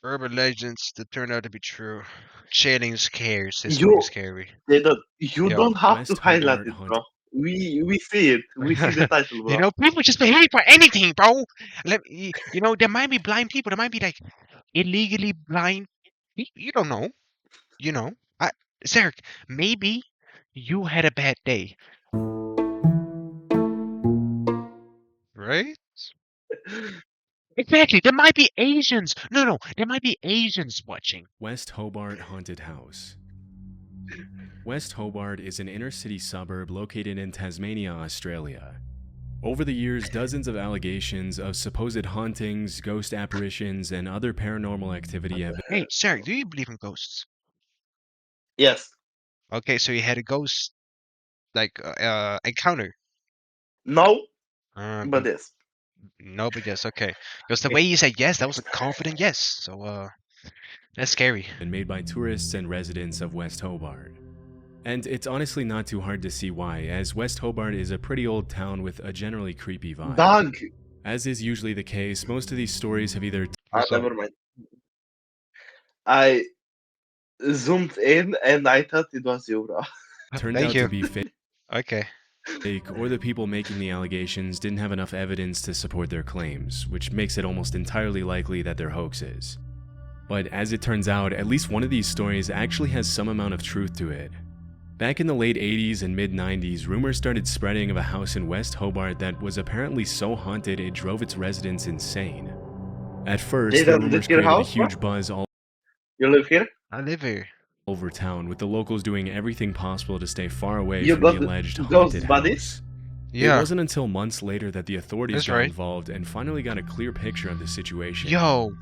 Urban legends that turned out to be true. Channing scares. It's really You scary. you Yo. don't have to West highlight Hobart it, Haunted. bro. We see it. We see the title, You bro. know, people just behave for anything, bro. You know, there might be blind people. There might be like illegally blind. You don't know. You know, Sarah, maybe you had a bad day, right? Exactly. There might be Asians. No, there might be Asians watching. West Hobart Haunted House. West Hobart is an inner city suburb located in Tasmania, Australia. Over the years, dozens of allegations of supposed hauntings, ghost apparitions, and other paranormal activity have been. Hey, Sarah, do you believe in ghosts? Yes. Okay, so you had a ghost like encounter. No, but But yes. no, but yes, okay. Because the way you said yes, that was a confident yes. So that's scary. Made by tourists and residents of West Hobart. And it's honestly not too hard to see why, as West Hobart is a pretty old town with a generally creepy vibe. Dog. As is usually the case, most of these stories have either What's up? Never mind. I zoomed in and I thought it was you, bro. turned Thank out you. to be fake, Okay. or the people making the allegations didn't have enough evidence to support their claims, which makes it almost entirely likely that they're hoaxes. But as it turns out, at least one of these stories actually has some amount of truth to it. Back in the late 80s and mid 90s, rumors started spreading of a house in West Hobart that was apparently so haunted it drove its residents insane. At first, They the don't live rumors your created a house, bro? huge buzz all You live here? I live here. over town, with the locals doing everything possible to stay far away You from the got alleged ghost haunted buddies? house. It Yeah. wasn't until months later that the authorities That's got right. involved and finally got a clear picture of the situation. Yo,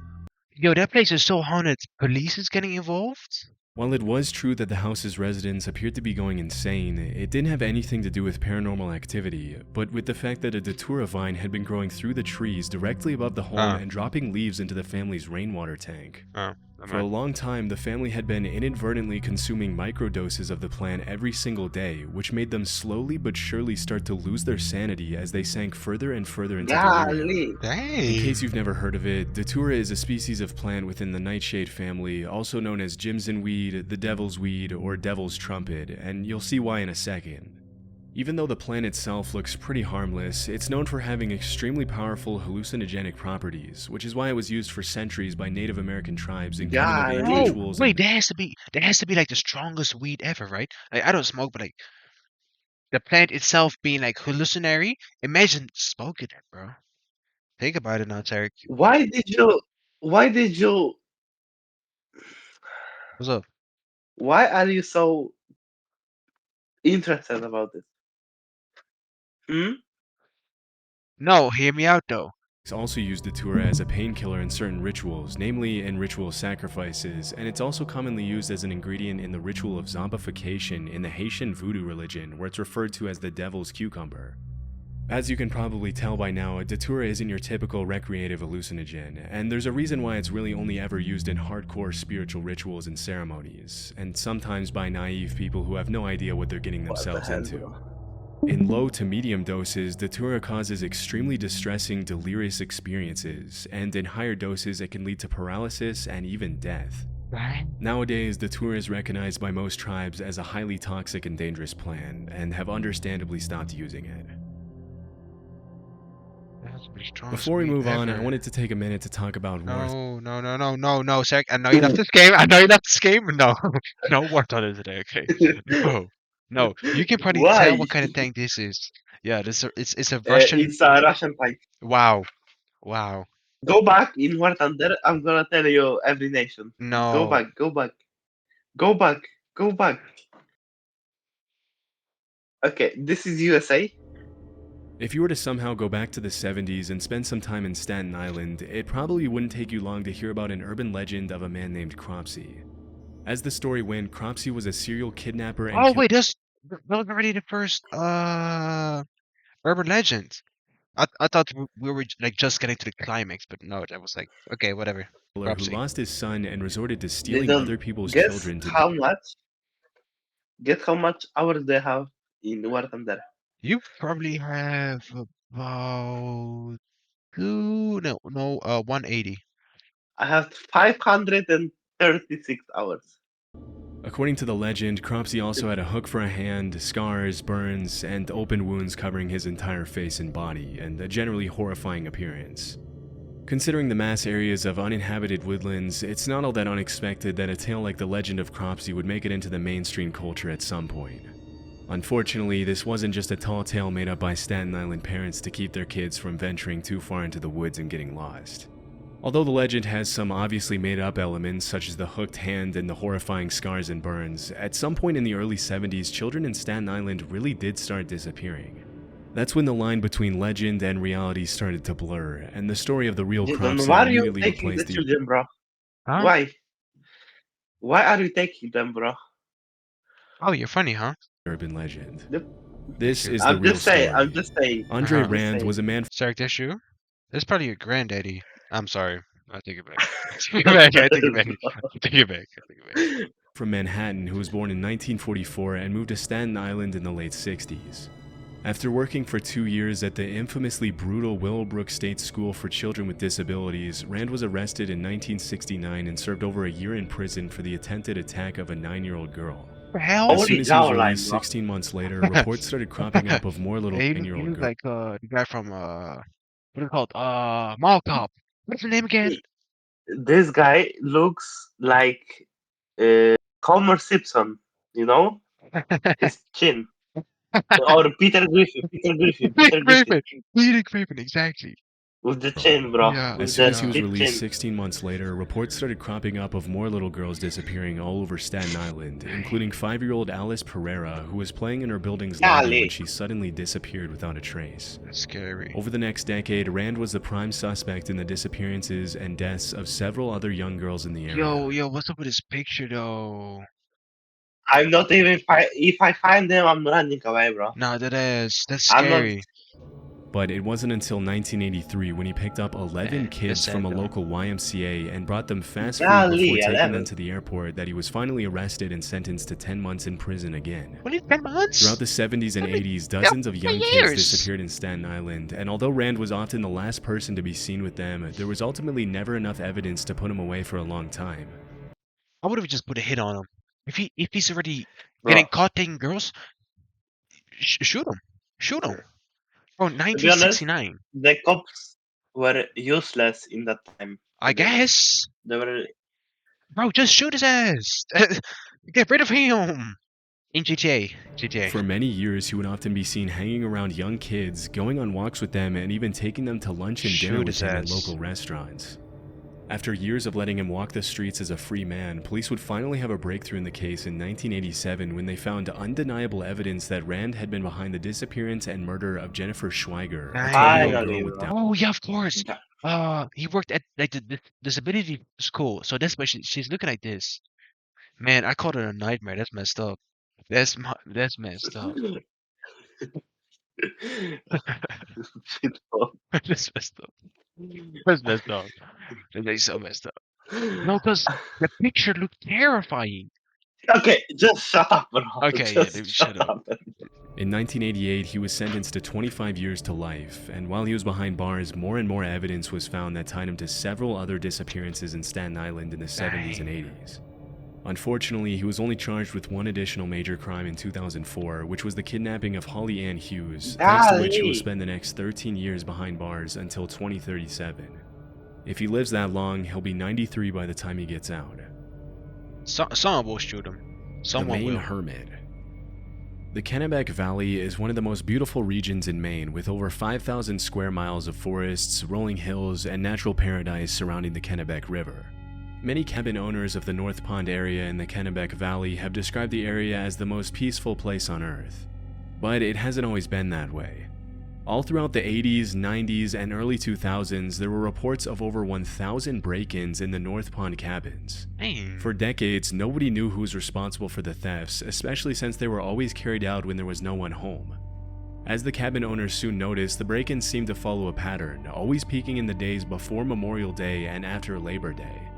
that place is so haunted. Police is getting involved. While it was true that the house's residents appeared to be going insane, it didn't have anything to do with paranormal activity, but with the fact that a datura vine had been growing through the trees directly above the home and dropping leaves into the family's rainwater tank. For a long time, the family had been inadvertently consuming microdoses of the plant every single day, which made them slowly but surely start to lose their sanity as they sank further and further into delirium. Golly. In case Dang. you've never heard of it, datura is a species of plant within the nightshade family, also known as Jimson weed, the devil's weed, or devil's trumpet, and you'll see why in a second. Even though the plant itself looks pretty harmless, it's known for having extremely powerful hallucinogenic properties, which is why it was used for centuries by Native American tribes in coming of age Golly. rituals Wait, and there has to be like the strongest weed ever, right? Like, I don't smoke, but like the plant itself being like hallucinatory. Imagine smoking it, bro. Think about it now, Tarek. Why did you What's up? why are you so interested about this? Hmm? No, hear me out though. also used datura as a painkiller in certain rituals, namely in ritual sacrifices, and it's also commonly used as an ingredient in the ritual of zombification in the Haitian voodoo religion, where it's referred to as the devil's cucumber. As you can probably tell by now, datura isn't your typical recreative hallucinogen, and there's a reason why it's really only ever used in hardcore spiritual rituals and ceremonies, and sometimes by naive people who have no idea what they're getting What the themselves hell, into. bro? In low to medium doses, datura causes extremely distressing, delirious experiences, and in higher doses, it can lead to paralysis and even death. Nowadays, datura is recognized by most tribes as a highly toxic and dangerous plant, and have understandably stopped using it. That's pretty strong. Before we move on, I wanted to take a minute to talk about war. No, Sarek. I know you left this game. No, no war thunder today. Okay. No. You can probably tell Why? what kind of tank this is. Yeah, it's a Russian. It's a Russian tank. Wow. Go back in War Thunder. I'm gonna tell you every nation. Go No. back. Go back. Go back. Go back. Okay, this is USA. If you were to somehow go back to the 70s and spend some time in Staten Island, it probably wouldn't take you long to hear about an urban legend of a man named Cropsy. As the story went, Cropsy was a serial kidnapper and Oh wait, that was already the first urban legend. I thought we were like just getting to the climax, but no, that was like okay, whatever. killer who Cropsy. lost his son and resorted to They stealing don't other people's guess children to how much. Guess how much hours they have in War Thunder. You probably have about 180. I have 536 hours. According to the legend, Cropsey also had a hook for a hand, scars, burns, and open wounds covering his entire face and body, and a generally horrifying appearance. Considering the mass areas of uninhabited woodlands, it's not all that unexpected that a tale like the legend of Cropsey would make it into the mainstream culture at some point. Unfortunately, this wasn't just a tall tale made up by Staten Island parents to keep their kids from venturing too far into the woods and getting lost. Although the legend has some obviously made-up elements, such as the hooked hand and the horrifying scars and burns, at some point in the early 70s, children in Staten Island really did start disappearing. That's when the line between legend and reality started to blur, and the story of the real Then Cropsey why are you immediately taking the replaced the children, bro? Huh? Why? Why are you taking them, bro? Oh, you're funny, huh? urban legend. Yep. This is the I'm real just saying. story. I'm just saying. Andre Uh-huh. Rand was a man Sarek, that's you? That's probably your granddaddy. I'm sorry. I take it back. I take it back. I take it back. I take it back. I take it back. from Manhattan who was born in 1944 and moved to Staten Island in the late 60s. After working for 2 years at the infamously brutal Willowbrook State School for Children with Disabilities, Rand was arrested in 1969 and served over a year in prison for the attempted attack of a 9-year-old girl. What the hell? As Holy soon as he was Caroline, released bro. 16 months later, reports started cropping up of more little Hey, 9-year-old you look girls. like the guy from what is it called? Mall Cop. What's his name again? This guy looks like Homer Simpson, you know? His chin. Or Peter Griffin. Peter Griffin. Peter Griffin. Peter Griffin, exactly. With the chin, bro. Yeah. As With soon that as he was big released chin. 16 months later, reports started cropping up of more little girls disappearing all over Staten Island, including 5-year-old Alice Pereira, who was playing in her building's lobby when Golly. she suddenly disappeared without a trace. That's scary. Over the next decade, Rand was the prime suspect in the disappearances and deaths of several other young girls in the area. Yo, what's up with this picture though? I'm not even. If I find them, I'm running away, bro. Nah, that's I'm not- scary. But it wasn't until 1983 when he picked up 11 Man, kids that's from a sad, though. local YMCA and brought them fast food Golly, before taking 11. them to the airport that he was finally arrested and sentenced to 10 months in prison again. What is 10 months? Throughout the 70s and How many- 80s, dozens of young kids years? disappeared in Staten Island, and although Rand was often the last person to be seen with them, there was ultimately never enough evidence to put him away for a long time. I would have just put a hit on him. If he's already Bro. getting caught taking girls, shoot him. Shoot him. Bro, be honest, 1969. The cops were useless in that time. I guess. They were. Bro, just shoot his ass. Get rid of him. In GTA. For many years, he would often be seen hanging around young kids, going on walks with them, and even taking them to lunch and dinner Shoot with his him at ass. local restaurants. After years of letting him walk the streets as a free man, police would finally have a breakthrough in the case in 1987 when they found undeniable evidence that Rand had been behind the disappearance and murder of Jennifer Schweiger, a 12-year-old Finally, girl with bro. Down. Oh yeah, of course. He worked at like the disability school, so that's why she's looking like this. Man, I called it a nightmare. That's messed up. That's messed up. Shit, bro. That's messed up. That's messed up. That's so messed up. No, because the picture looked terrifying. Okay, just shut up, bro. Okay, yeah, Just dude, shut up. In 1988, he was sentenced to 25 years to life, and while he was behind bars, more and more evidence was found that tied him to several other disappearances in Staten Island in the 70s and 80s. Unfortunately, he was only charged with one additional major crime in 2004, which was the kidnapping of Holly Ann Hughes, thanks to which he will Golly. spend the next 13 years behind bars until 2037. If he lives that long, he'll be 93 by the time he gets out. Someone will shoot him. Someone The Maine will. Hermit. The Kennebec Valley is one of the most beautiful regions in Maine, with over 5,000 square miles of forests, rolling hills, and natural paradise surrounding the Kennebec River. Many cabin owners of the North Pond area in the Kennebec Valley have described the area as the most peaceful place on Earth. But it hasn't always been that way. All throughout the 80s, 90s, and early 2000s, there were reports of over 1,000 break-ins in the North Pond cabins. Dang. For decades, nobody knew who was responsible for the thefts, especially since they were always carried out when there was no one home. As the cabin owners soon noticed, the break-ins seemed to follow a pattern, always peaking in the days before Memorial Day and after Labor Day.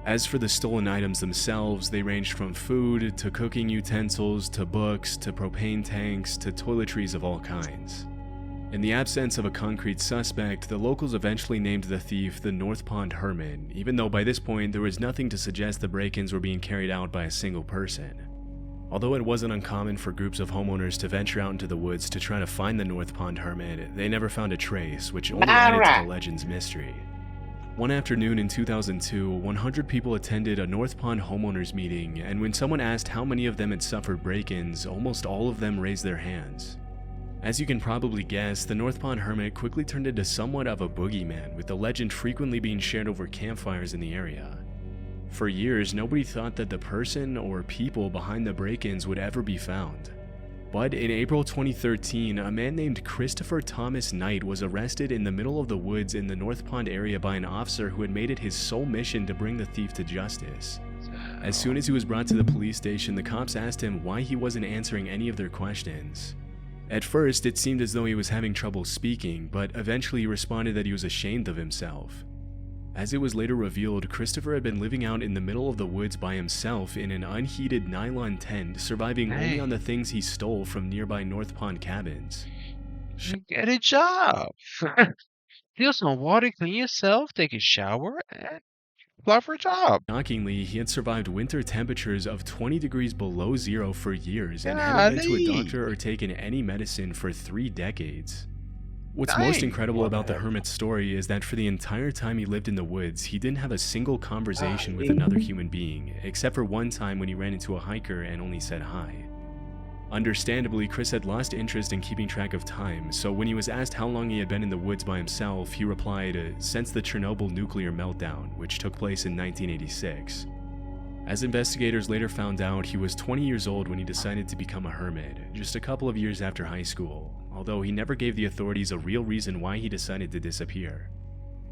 As for the stolen items themselves, they ranged from food to cooking utensils to books to propane tanks to toiletries of all kinds. In the absence of a concrete suspect, the locals eventually named the thief the North Pond Hermit, even though by this point there was nothing to suggest the break-ins were being carried out by a single person. Although it wasn't uncommon for groups of homeowners to venture out into the woods to try to find the North Pond Hermit, they never found a trace, which only added to the legend's mystery. One afternoon in 2002, 100 people attended a North Pond homeowners meeting, and when someone asked how many of them had suffered break-ins, almost all of them raised their hands. As you can probably guess, the North Pond Hermit quickly turned into somewhat of a boogeyman, with the legend frequently being shared over campfires in the area. For years, nobody thought that the person or people behind the break-ins would ever be found. But in April 2013, a man named Christopher Thomas Knight was arrested in the middle of the woods in the North Pond area by an officer who had made it his sole mission to bring the thief to justice. As soon as he was brought to the police station, the cops asked him why he wasn't answering any of their questions. At first, it seemed as though he was having trouble speaking, but eventually he responded that he was ashamed of himself. As it was later revealed, Christopher had been living out in the middle of the woods by himself in an unheated nylon tent, surviving only on the things he stole from nearby North Pond cabins. Get a job. Steal some water, clean yourself, take a shower, and apply for a job. Shockingly, he had survived winter temperatures of 20 degrees below zero for years and hadn't been to a doctor or taken any medicine for 3 decades. What's most incredible about the hermit's story is that for the entire time he lived in the woods, he didn't have a single conversation with another human being, except for one time when he ran into a hiker and only said hi. Understandably, Chris had lost interest in keeping track of time, so when he was asked how long he had been in the woods by himself, he replied, since the Chernobyl nuclear meltdown, which took place in 1986. As investigators later found out, he was 20 years old when he decided to become a hermit, just a couple of years after high school, although he never gave the authorities a real reason why he decided to disappear.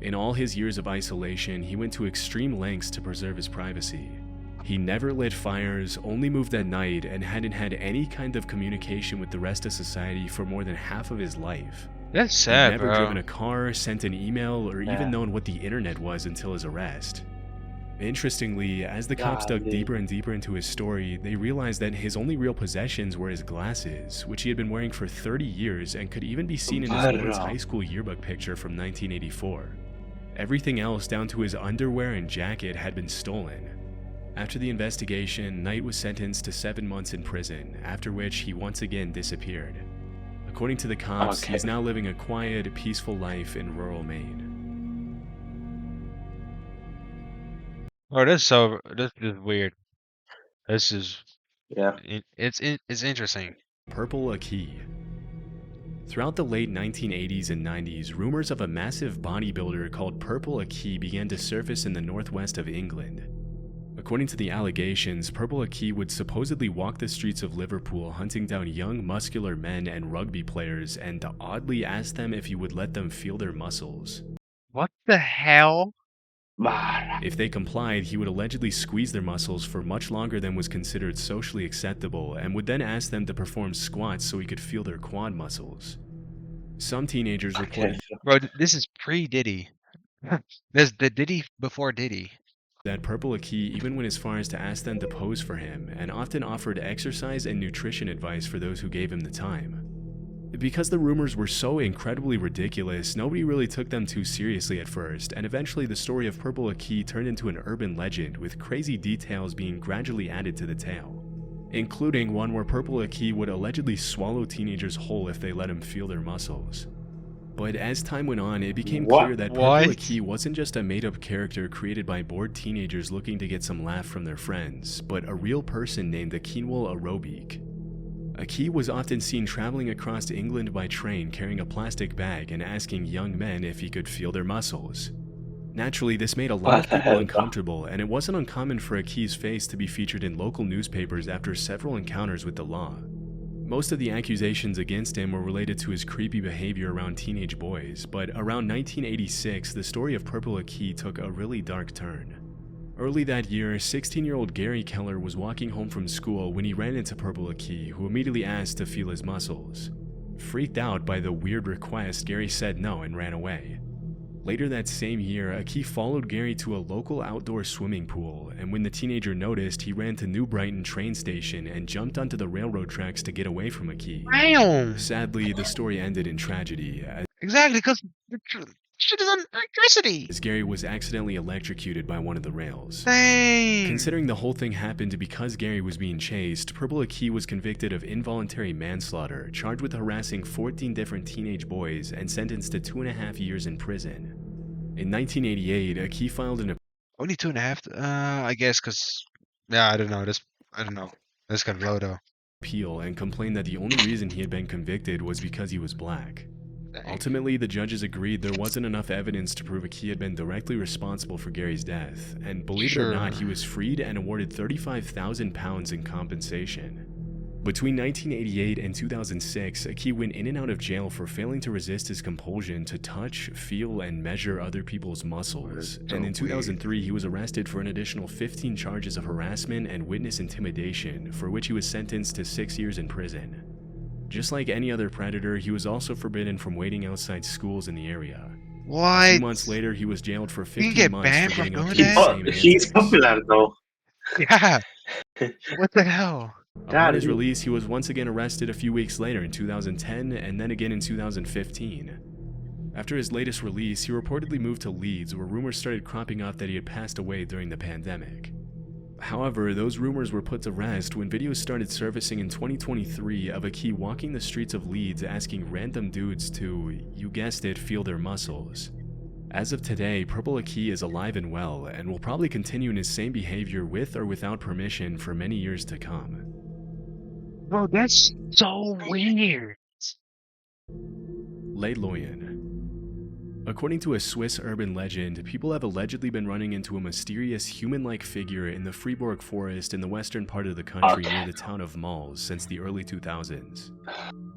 In all his years of isolation, he went to extreme lengths to preserve his privacy. He never lit fires, only moved at night, and hadn't had any kind of communication with the rest of society for more than half of his life. That's sad, He'd never driven a car, sent an email, or even known what the internet was until his arrest. Interestingly, as the cops dug deeper and deeper into his story, they realized that his only real possessions were his glasses, which he had been wearing for 30 years and could even be seen in his once high school yearbook picture from 1984. Everything else, down to his underwear and jacket, had been stolen. After the investigation, Knight was sentenced to 7 months in prison, after which he once again disappeared. According to the cops, he's now living a quiet, peaceful life in rural Maine. Oh, this is weird. This is it's interesting. Purple Aki. Throughout the late 1980s and 90s, rumors of a massive bodybuilder called Purple Aki began to surface in the northwest of England. According to the allegations, Purple Aki would supposedly walk the streets of Liverpool hunting down young muscular men and rugby players and oddly ask them if he would let them feel their muscles. What the hell? If they complied, he would allegedly squeeze their muscles for much longer than was considered socially acceptable and would then ask them to perform squats so he could feel their quad muscles. Some teenagers reported Bro, this is pre-Diddy. There's the Diddy before Diddy. That Purple Aki even went as far as to ask them to pose for him and often offered exercise and nutrition advice for those who gave him the time. Because the rumors were so incredibly ridiculous, nobody really took them too seriously at first, and eventually the story of Purple Aki turned into an urban legend with crazy details being gradually added to the tale, including one where Purple Aki would allegedly swallow teenagers whole if they let him feel their muscles. But as time went on, it became clear that Purple Aki wasn't just a made-up character created by bored teenagers looking to get some laugh from their friends, but a real person named Akinwul Arobic. Aki was often seen traveling across England by train carrying a plastic bag and asking young men if he could feel their muscles. Naturally, this made a lot of people uncomfortable, and it wasn't uncommon for Aki's face to be featured in local newspapers after several encounters with the law. Most of the accusations against him were related to his creepy behavior around teenage boys, but around 1986, the story of Purple Aki took a really dark turn. Early that year, 16-year-old Gary Keller was walking home from school when he ran into Purple Aki, who immediately asked to feel his muscles. Freaked out by the weird request, Gary said no and ran away. Later that same year, Aki followed Gary to a local outdoor swimming pool, and when the teenager noticed, he ran to New Brighton train station and jumped onto the railroad tracks to get away from Aki. Damn. Sadly, the story ended in tragedy, Exactly, because shit is on electricity. as Gary was accidentally electrocuted by one of the rails. Dang. Considering the whole thing happened because Gary was being chased, Purple Aki was convicted of involuntary manslaughter, charged with harassing 14 different teenage boys, and sentenced to 2.5 years in prison. In 1988, Aki filed an Only 2.5. I guess, cause yeah, I don't know. That's kind of low though. appeal and complained that the only reason he had been convicted was because he was black. Dang. Ultimately, the judges agreed there wasn't enough evidence to prove Aki had been directly responsible for Gary's death, and believe it or not, he was freed and awarded £35,000 in compensation. Between 1988 and 2006, Aki went in and out of jail for failing to resist his compulsion to touch, feel, and measure other people's muscles. So And in weird. 2003, he was arrested for an additional 15 charges of harassment and witness intimidation, for which he was sentenced to 6 years in prison. Just like any other predator, he was also forbidden from waiting outside schools in the area. A What? few months later, he was jailed for 15 get months banned for from getting up to doing the that? same He's antics. popular though. Yeah. What the hell? Upon his God, release, he was once again arrested a few weeks later in 2010 and then again in 2015. After his latest release, he reportedly moved to Leeds, where rumors started cropping up that he had passed away during the pandemic. However, those rumors were put to rest when videos started surfacing in 2023 of Aki walking the streets of Leeds asking random dudes to, you guessed it, feel their muscles. As of today, Purple Aki is alive and well, and will probably continue in his same behavior with or without permission for many years to come. Bro, that's so weird. Le Loyen. According to a Swiss urban legend, people have allegedly been running into a mysterious human-like figure in the Fribourg forest in the western part of the country near the town of Mals since the early 2000s.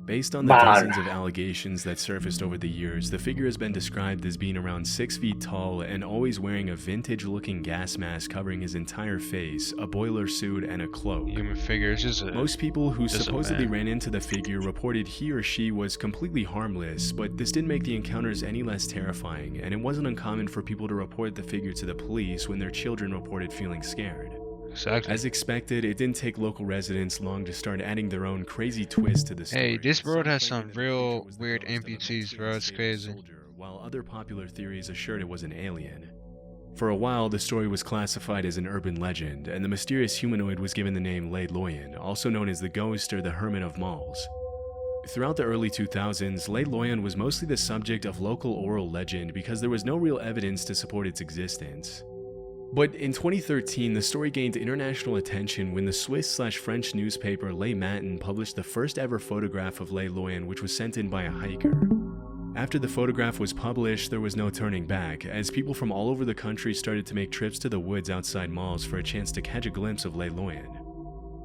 Based on the Man. dozens of allegations that surfaced over the years, the figure has been described as being around 6 feet tall and always wearing a vintage-looking gas mask covering his entire face, a boiler suit, and a cloak. Human figure. It's just a. Most people who Just a supposedly man. ran into the figure reported he or she was completely harmless, but this didn't make the encounters any less terrifying, and it wasn't uncommon for people to report the figure to the police when their children reported feeling scared. Exactly. As expected, it didn't take local residents long to start adding their own crazy twist to the story. Hey, this road has claiming some that the real figure was the weird ghost of a amputees, bro. Mexican It's state crazy. soldier, while other popular theories assured it was an alien. For a while, the story was classified as an urban legend, and the mysterious humanoid was given the name Le Loyen, also known as the Ghost or the Hermit of Mals. Throughout the early 2000s, Le Loyen was mostly the subject of local oral legend because there was no real evidence to support its existence. But in 2013, the story gained international attention when the Swiss/French newspaper Le Matin published the first ever photograph of Le Loyen, which was sent in by a hiker. After the photograph was published, there was no turning back, as people from all over the country started to make trips to the woods outside Mals for a chance to catch a glimpse of Le Loyen.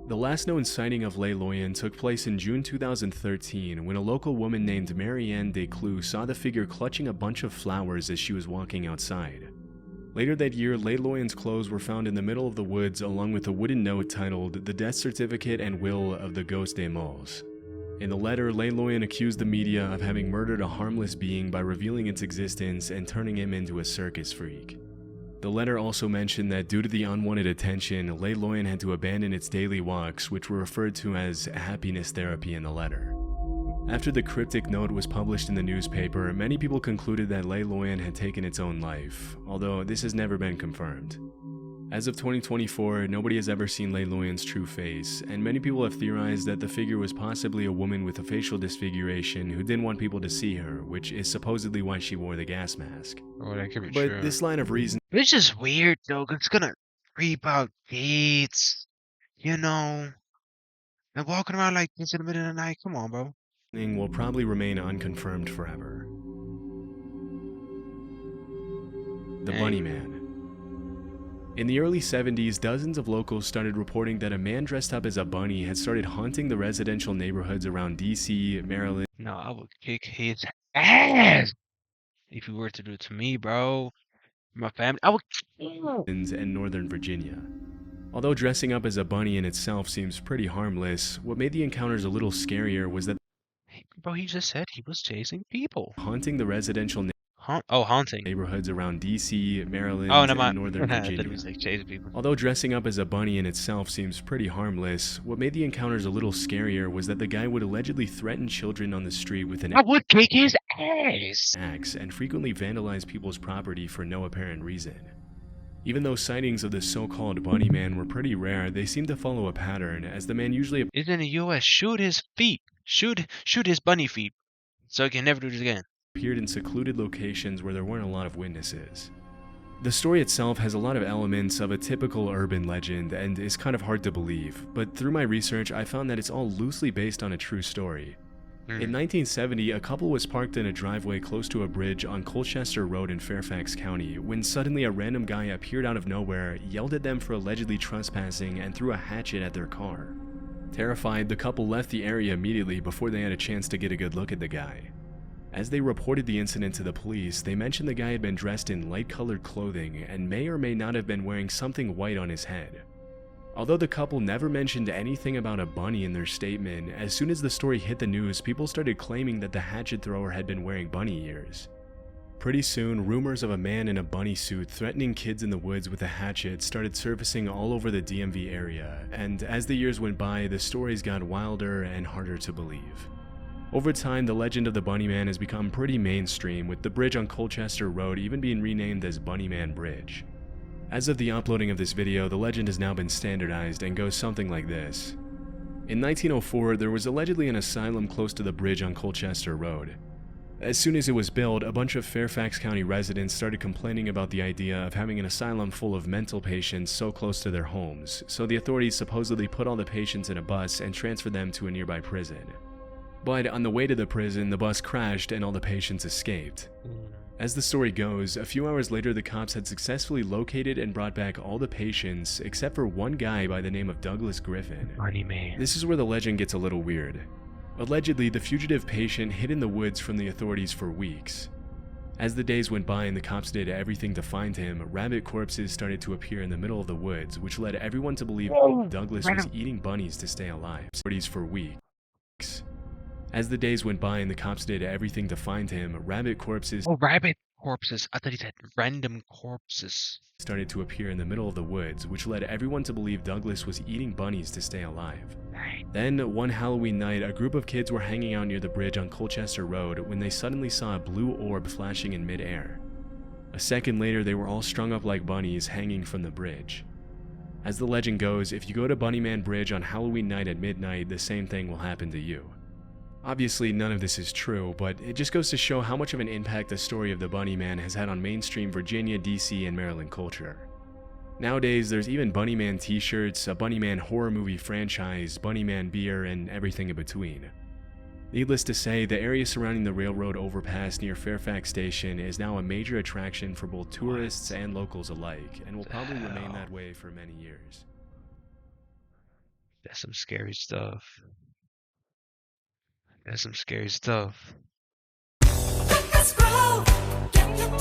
The last known sighting of Le Loyen took place in June 2013 when a local woman named Marianne Desclous saw the figure clutching a bunch of flowers as she was walking outside. Later that year, Le Loyen's clothes were found in the middle of the woods along with a wooden note titled The Death Certificate and Will of the Ghost des Mals. In the letter, Le Loyen accused the media of having murdered a harmless being by revealing its existence and turning him into a circus freak. The letter also mentioned that due to the unwanted attention, Le Loyen had to abandon its daily walks, which were referred to as happiness therapy in the letter. After the cryptic note was published in the newspaper, many people concluded that Le Loyen had taken its own life, although this has never been confirmed. As of 2024, nobody has ever seen Le Loyen's true face, and many people have theorized that the figure was possibly a woman with a facial disfiguration who didn't want people to see her, which is supposedly why she wore the gas mask. Oh, that could be But true. this line of reasoning But it's just weird though, 'cause it's gonna creep out gates, and walking around like this in the middle of the night. Come on, bro. will probably remain unconfirmed forever. The Dang. Bunny Man. In the early 70s, dozens of locals started reporting that a man dressed up as a bunny had started haunting the residential neighborhoods around DC, Maryland, No, I would kick his ass if you were to do it to me, bro. My family, I would kill. and Northern Virginia. Although dressing up as a bunny in itself seems pretty harmless, what made the encounters a little scarier was that Bro, he just said he was chasing people. haunting the residential Haunting. neighborhoods around DC, Maryland, Oh, no, and Northern that Virginia. was like chasing people. Although dressing up as a bunny in itself seems pretty harmless, what made the encounters a little scarier was that the guy would allegedly threaten children on the street with an I would kick his ass. axe and frequently vandalize people's property for no apparent reason. Even though sightings of the so-called bunny man were pretty rare, they seemed to follow a pattern, as the man usually Is in the U.S. Shoot his feet. Shoot his bunny feet, so he can never do this again. appeared in secluded locations where there weren't a lot of witnesses. The story itself has a lot of elements of a typical urban legend and is kind of hard to believe, but through my research I found that it's all loosely based on a true story. In 1970, a couple was parked in a driveway close to a bridge on Colchester Road in Fairfax County when suddenly a random guy appeared out of nowhere, yelled at them for allegedly trespassing, and threw a hatchet at their car. Terrified, the couple left the area immediately before they had a chance to get a good look at the guy. As they reported the incident to the police, they mentioned the guy had been dressed in light-colored clothing and may or may not have been wearing something white on his head. Although the couple never mentioned anything about a bunny in their statement, as soon as the story hit the news, people started claiming that the hatchet thrower had been wearing bunny ears. Pretty soon, rumors of a man in a bunny suit threatening kids in the woods with a hatchet started surfacing all over the DMV area, and as the years went by, the stories got wilder and harder to believe. Over time, the legend of the Bunny Man has become pretty mainstream, with the bridge on Colchester Road even being renamed as Bunny Man Bridge. As of the uploading of this video, the legend has now been standardized and goes something like this. In 1904, there was allegedly an asylum close to the bridge on Colchester Road. As soon as it was built, a bunch of Fairfax County residents started complaining about the idea of having an asylum full of mental patients so close to their homes, so the authorities supposedly put all the patients in a bus and transferred them to a nearby prison. But on the way to the prison, the bus crashed and all the patients escaped. As the story goes, a few hours later the cops had successfully located and brought back all the patients except for one guy by the name of Douglas Griffin. Bunny Man. This is where the legend gets a little weird. Allegedly, the fugitive patient hid in the woods from the authorities for weeks. As the days went by and the cops did everything to find him, rabbit corpses started to appear in the middle of the woods, which led everyone to believe Douglas was eating bunnies to stay alive. Authorities for weeks. As the days went by and the cops did everything to find him, rabbit corpses Oh, rabbit corpses. I thought he said random corpses. started to appear in the middle of the woods, which led everyone to believe Douglas was eating bunnies to stay alive. Then, one Halloween night, a group of kids were hanging out near the bridge on Colchester Road when they suddenly saw a blue orb flashing in midair. A second later, they were all strung up like bunnies hanging from the bridge. As the legend goes, if you go to Bunny Man Bridge on Halloween night at midnight, the same thing will happen to you. Obviously, none of this is true, but it just goes to show how much of an impact the story of the Bunny Man has had on mainstream Virginia, DC, and Maryland culture. Nowadays, there's even Bunny Man t-shirts, a Bunny Man horror movie franchise, Bunny Man beer, and everything in between. Needless to say, the area surrounding the railroad overpass near Fairfax Station is now a major attraction for both tourists and locals alike, and will probably remain that way for many years. That's some scary stuff. That's some scary stuff. Let's grow, get your